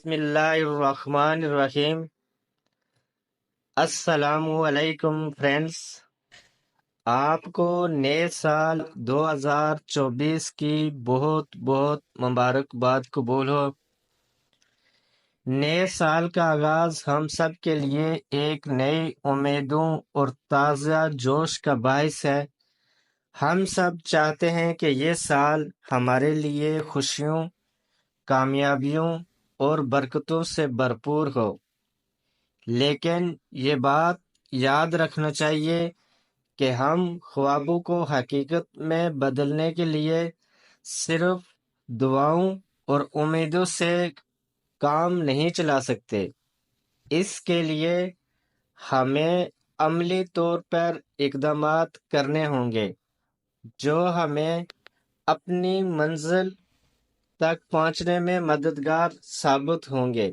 بسم اللہ الرحمن الرحیم۔ السلام علیکم فرینڈز، آپ کو نئے سال 2024 کی بہت بہت مبارکباد قبول ہو۔ نئے سال کا آغاز ہم سب کے لیے ایک نئی امیدوں اور تازہ جوش کا باعث ہے۔ ہم سب چاہتے ہیں کہ یہ سال ہمارے لیے خوشیوں، کامیابیوں اور برکتوں سے بھرپور ہو، لیکن یہ بات یاد رکھنا چاہیے کہ ہم خوابوں کو حقیقت میں بدلنے کے لیے صرف دعاؤں اور امیدوں سے کام نہیں چلا سکتے۔ اس کے لیے ہمیں عملی طور پر اقدامات کرنے ہوں گے جو ہمیں اپنی منزل تک پہنچنے میں مددگار ثابت ہوں گے۔